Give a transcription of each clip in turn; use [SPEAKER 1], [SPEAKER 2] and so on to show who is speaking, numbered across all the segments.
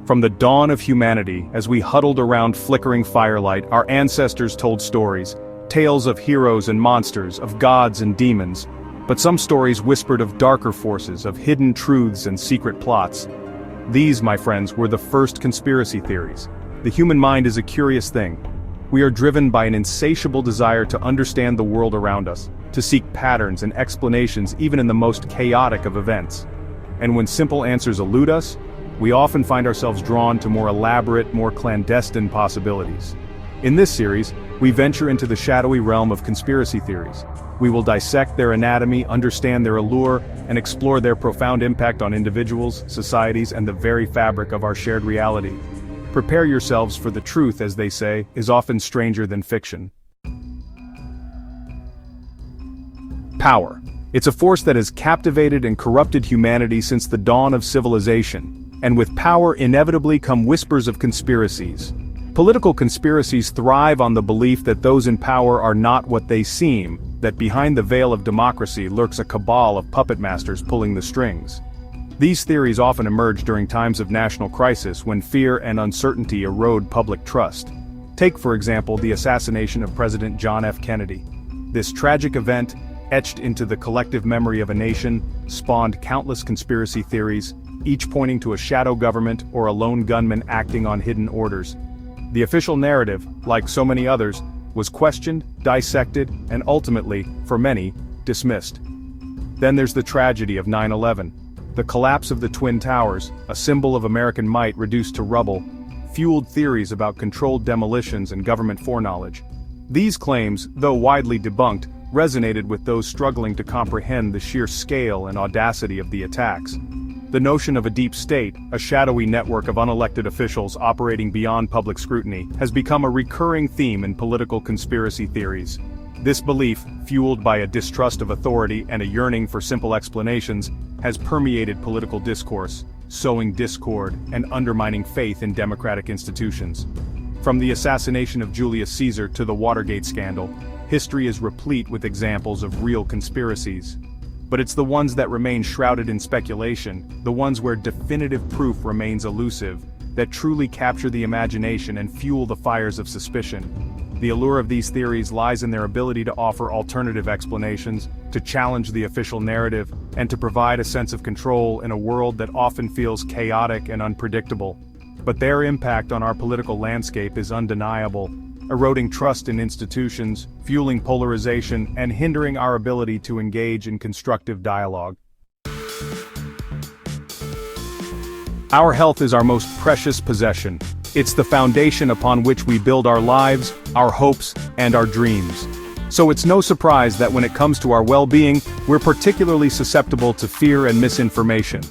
[SPEAKER 1] From the dawn of humanity, as we huddled around flickering firelight, our ancestors told stories, tales of heroes and monsters, of gods and demons. But some stories whispered of darker forces, of hidden truths and secret plots. These, my friends, were the first conspiracy theories. The human mind is a curious thing. We are driven by an insatiable desire to understand the world around us, to seek patterns and explanations even in the most chaotic of events. And when simple answers elude us, we often find ourselves drawn to more elaborate, more clandestine possibilities. In this series, we venture into the shadowy realm of conspiracy theories. We will dissect their anatomy, understand their allure, and explore their profound impact on individuals, societies, and the very fabric of our shared reality. Prepare yourselves, for the truth, as they say, is often stranger than fiction. Power. It's a force that has captivated and corrupted humanity since the dawn of civilization. And with power inevitably come whispers of conspiracies. Political conspiracies thrive on the belief that those in power are not what they seem, that behind the veil of democracy lurks a cabal of puppet masters pulling the strings. These theories often emerge during times of national crisis when fear and uncertainty erode public trust. Take, for example, the assassination of President John F. Kennedy. This tragic event, etched into the collective memory of a nation, spawned countless conspiracy theories, each pointing to a shadow government or a lone gunman acting on hidden orders. The official narrative, like so many others, was questioned, dissected, and ultimately, for many, dismissed. Then there's the tragedy of 9/11. The collapse of the Twin Towers, a symbol of American might reduced to rubble, fueled theories about controlled demolitions and government foreknowledge. These claims, though widely debunked, resonated with those struggling to comprehend the sheer scale and audacity of the attacks. The notion of a deep state, a shadowy network of unelected officials operating beyond public scrutiny, has become a recurring theme in political conspiracy theories. This belief, fueled by a distrust of authority and a yearning for simple explanations, has permeated political discourse, sowing discord and undermining faith in democratic institutions. From the assassination of Julius Caesar to the Watergate scandal, history is replete with examples of real conspiracies. But it's the ones that remain shrouded in speculation, the ones where definitive proof remains elusive, that truly capture the imagination and fuel the fires of suspicion. The allure of these theories lies in their ability to offer alternative explanations, to challenge the official narrative, and to provide a sense of control in a world that often feels chaotic and unpredictable. But their impact on our political landscape is undeniable, eroding trust in institutions, fueling polarization, and hindering our ability to engage in constructive dialogue. Our health is our most precious possession. It's the foundation upon which we build our lives, our hopes, and our dreams. So it's no surprise that when it comes to our well-being, we're particularly susceptible to fear and misinformation.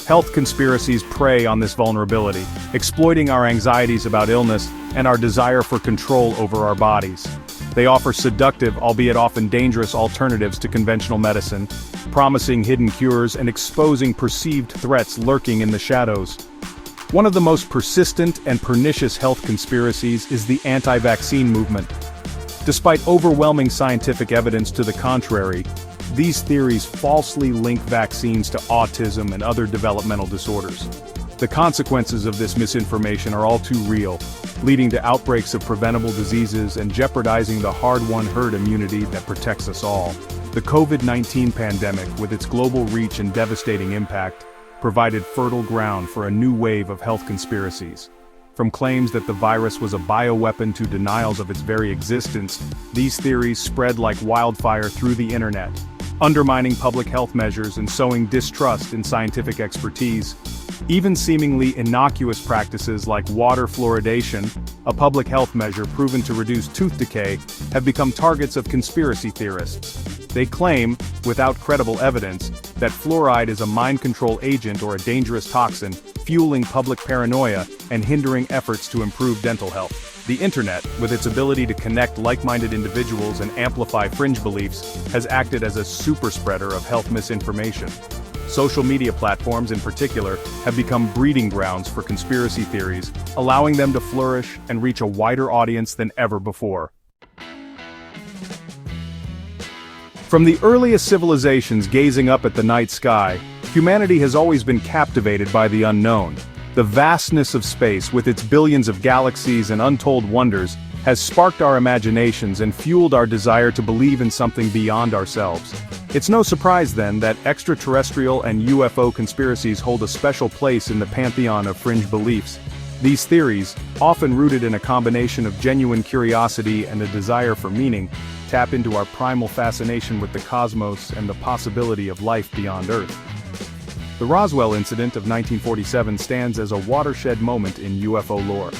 [SPEAKER 1] Health conspiracies prey on this vulnerability, exploiting our anxieties about illness and our desire for control over our bodies. They offer seductive, albeit often dangerous, alternatives to conventional medicine, promising hidden cures and exposing perceived threats lurking in the shadows. One of the most persistent and pernicious health conspiracies is the anti-vaccine movement. Despite overwhelming scientific evidence to the contrary, these theories falsely link vaccines to autism and other developmental disorders. The consequences of this misinformation are all too real, leading to outbreaks of preventable diseases and jeopardizing the hard-won herd immunity that protects us all. The COVID-19 pandemic, with its global reach and devastating impact, provided fertile ground for a new wave of health conspiracies. From claims that the virus was a bioweapon to denials of its very existence, these theories spread like wildfire through the internet, undermining public health measures and sowing distrust in scientific expertise. Even seemingly innocuous practices like water fluoridation, a public health measure proven to reduce tooth decay, have become targets of conspiracy theorists. They claim, without credible evidence, that fluoride is a mind control agent or a dangerous toxin, fueling public paranoia and hindering efforts to improve dental health. The internet, with its ability to connect like-minded individuals and amplify fringe beliefs, has acted as a super spreader of health misinformation. Social media platforms in particular have become breeding grounds for conspiracy theories, allowing them to flourish and reach a wider audience than ever before. From the earliest civilizations gazing up at the night sky, humanity has always been captivated by the unknown. The vastness of space, with its billions of galaxies and untold wonders, has sparked our imaginations and fueled our desire to believe in something beyond ourselves. It's no surprise then that extraterrestrial and UFO conspiracies hold a special place in the pantheon of fringe beliefs. These theories, often rooted in a combination of genuine curiosity and a desire for meaning, tap into our primal fascination with the cosmos and the possibility of life beyond Earth. The Roswell incident of 1947 stands as a watershed moment in UFO lore.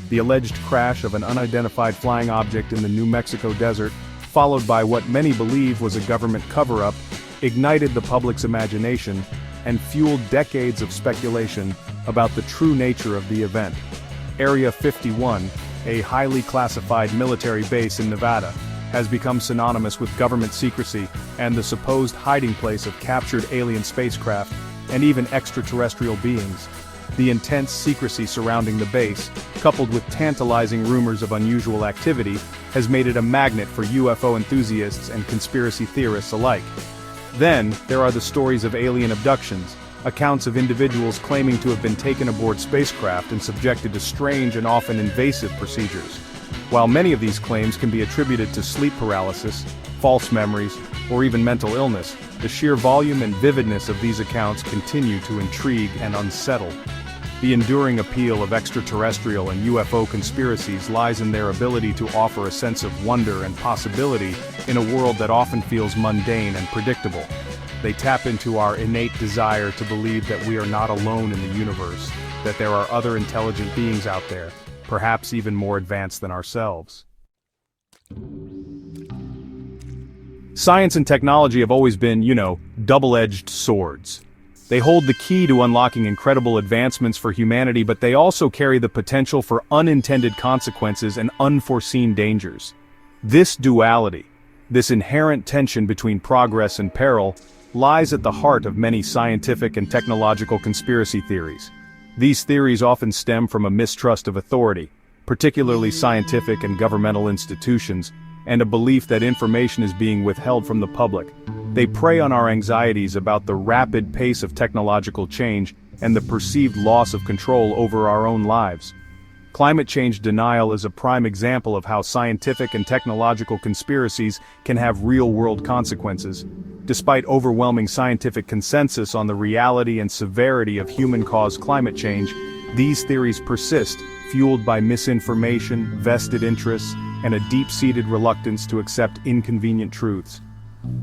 [SPEAKER 1] The alleged crash of an unidentified flying object in the New Mexico desert, followed by what many believe was a government cover-up, ignited the public's imagination and fueled decades of speculation about the true nature of the event. Area 51, a highly classified military base in Nevada, has become synonymous with government secrecy and the supposed hiding place of captured alien spacecraft and even extraterrestrial beings. The intense secrecy surrounding the base, coupled with tantalizing rumors of unusual activity, has made it a magnet for UFO enthusiasts and conspiracy theorists alike. Then, there are the stories of alien abductions, accounts of individuals claiming to have been taken aboard spacecraft and subjected to strange and often invasive procedures. While many of these claims can be attributed to sleep paralysis, false memories, or even mental illness, the sheer volume and vividness of these accounts continue to intrigue and unsettle. The enduring appeal of extraterrestrial and UFO conspiracies lies in their ability to offer a sense of wonder and possibility in a world that often feels mundane and predictable. They tap into our innate desire to believe that we are not alone in the universe, that there are other intelligent beings out there, perhaps even more advanced than ourselves. Science and technology have always been, double-edged swords. They hold the key to unlocking incredible advancements for humanity, but they also carry the potential for unintended consequences and unforeseen dangers. This duality, this inherent tension between progress and peril, lies at the heart of many scientific and technological conspiracy theories. These theories often stem from a mistrust of authority, particularly scientific and governmental institutions, and a belief that information is being withheld from the public. They prey on our anxieties about the rapid pace of technological change and the perceived loss of control over our own lives. Climate change denial is a prime example of how scientific and technological conspiracies can have real-world consequences. Despite overwhelming scientific consensus on the reality and severity of human-caused climate change, these theories persist, fueled by misinformation, vested interests, and a deep-seated reluctance to accept inconvenient truths.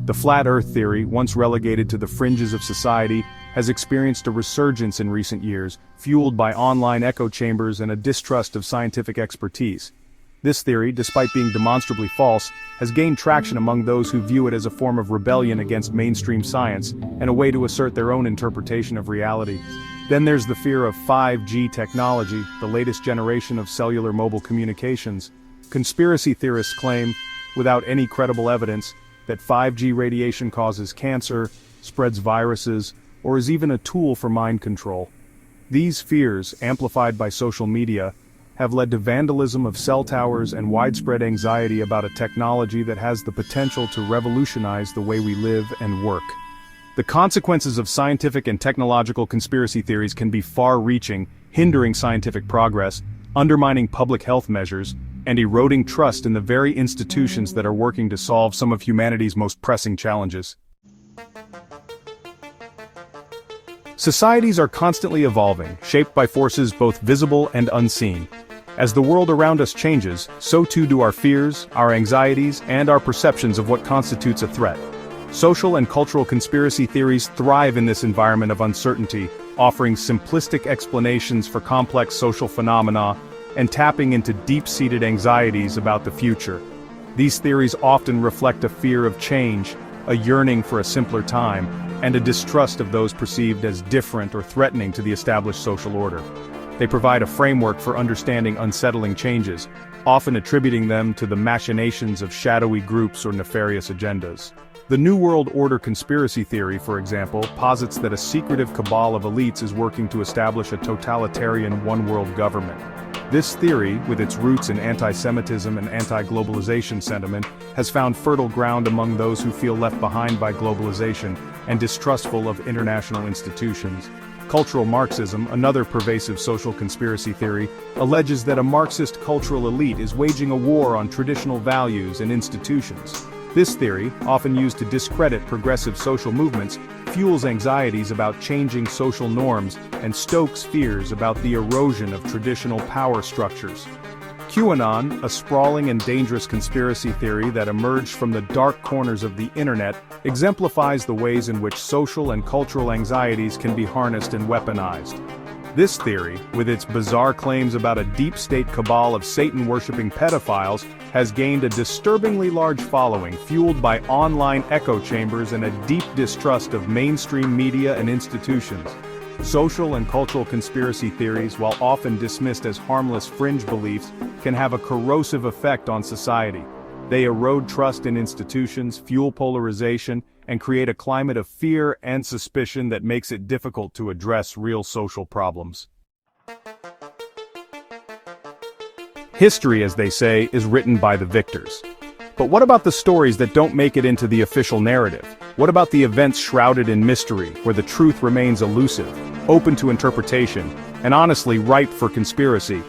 [SPEAKER 1] The flat Earth theory, once relegated to the fringes of society, has experienced a resurgence in recent years, fueled by online echo chambers and a distrust of scientific expertise. This theory, despite being demonstrably false, has gained traction among those who view it as a form of rebellion against mainstream science and a way to assert their own interpretation of reality. Then there's the fear of 5G technology, the latest generation of cellular mobile communications. Conspiracy theorists claim, without any credible evidence, that 5G radiation causes cancer, spreads viruses, or is even a tool for mind control. These fears, amplified by social media, have led to vandalism of cell towers and widespread anxiety about a technology that has the potential to revolutionize the way we live and work. The consequences of scientific and technological conspiracy theories can be far-reaching, hindering scientific progress, undermining public health measures, and eroding trust in the very institutions that are working to solve some of humanity's most pressing challenges. Societies are constantly evolving, shaped by forces both visible and unseen. As the world around us changes, so too do our fears, our anxieties, and our perceptions of what constitutes a threat. Social and cultural conspiracy theories thrive in this environment of uncertainty, offering simplistic explanations for complex social phenomena and tapping into deep-seated anxieties about the future. These theories often reflect a fear of change, a yearning for a simpler time, and a distrust of those perceived as different or threatening to the established social order. They provide a framework for understanding unsettling changes, often attributing them to the machinations of shadowy groups or nefarious agendas. The New World Order conspiracy theory, for example, posits that a secretive cabal of elites is working to establish a totalitarian one-world government. This theory, with its roots in anti-Semitism and anti-globalization sentiment, has found fertile ground among those who feel left behind by globalization and distrustful of international institutions. Cultural Marxism, another pervasive social conspiracy theory, alleges that a Marxist cultural elite is waging a war on traditional values and institutions. This theory, often used to discredit progressive social movements, fuels anxieties about changing social norms and stokes fears about the erosion of traditional power structures. QAnon, a sprawling and dangerous conspiracy theory that emerged from the dark corners of the internet, exemplifies the ways in which social and cultural anxieties can be harnessed and weaponized. This theory, with its bizarre claims about a deep-state cabal of Satan-worshipping pedophiles, has gained a disturbingly large following fueled by online echo chambers and a deep distrust of mainstream media and institutions. Social and cultural conspiracy theories, while often dismissed as harmless fringe beliefs, can have a corrosive effect on society. They erode trust in institutions, fuel polarization, and create a climate of fear and suspicion that makes it difficult to address real social problems. History, as they say, is written by the victors. But what about the stories that don't make it into the official narrative? What about the events shrouded in mystery, where the truth remains elusive, open to interpretation, and honestly ripe for conspiracy?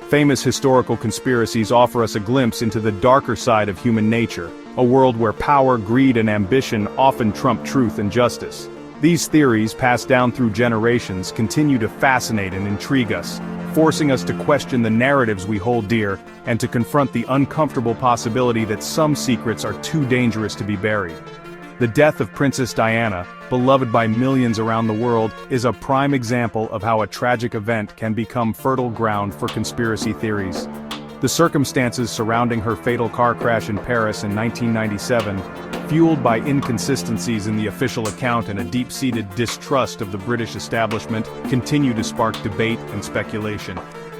[SPEAKER 1] Famous historical conspiracies offer us a glimpse into the darker side of human nature, a world where power, greed, and ambition often trump truth and justice. These theories, passed down through generations, continue to fascinate and intrigue us, forcing us to question the narratives we hold dear, and to confront the uncomfortable possibility that some secrets are too dangerous to be buried. The death of Princess Diana, beloved by millions around the world, is a prime example of how a tragic event can become fertile ground for conspiracy theories. The circumstances surrounding her fatal car crash in Paris in 1997, fueled by inconsistencies in the official account and a deep-seated distrust of the British establishment, continue to spark debate and speculation.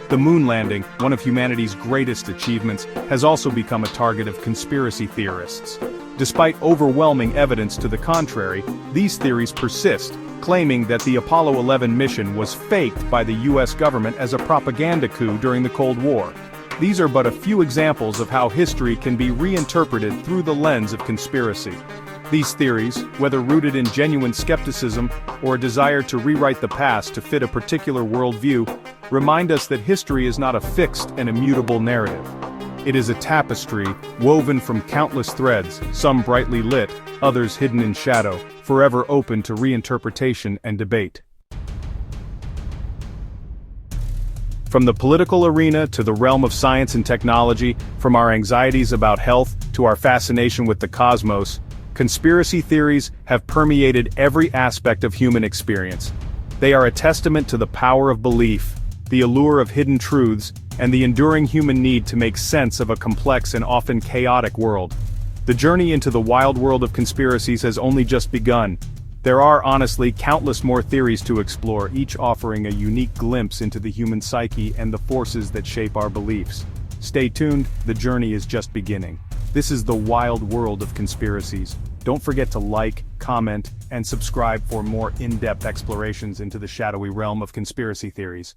[SPEAKER 1] The moon landing, one of humanity's greatest achievements, has also become a target of conspiracy theorists. Despite overwhelming evidence to the contrary, these theories persist, claiming that the Apollo 11 mission was faked by the US government as a propaganda coup during the Cold War. These are but a few examples of how history can be reinterpreted through the lens of conspiracy. These theories, whether rooted in genuine skepticism or a desire to rewrite the past to fit a particular worldview, remind us that history is not a fixed and immutable narrative. It is a tapestry woven from countless threads, some brightly lit, others hidden in shadow, forever open to reinterpretation and debate. From the political arena to the realm of science and technology, from our anxieties about health to our fascination with the cosmos, conspiracy theories have permeated every aspect of human experience. They are a testament to the power of belief, the allure of hidden truths, and the enduring human need to make sense of a complex and often chaotic world. The journey into the wild world of conspiracies has only just begun. There are, honestly, countless more theories to explore, each offering a unique glimpse into the human psyche and the forces that shape our beliefs. Stay tuned, the journey is just beginning. This is the wild world of conspiracies. Don't forget to like, comment, and subscribe for more in-depth explorations into the shadowy realm of conspiracy theories.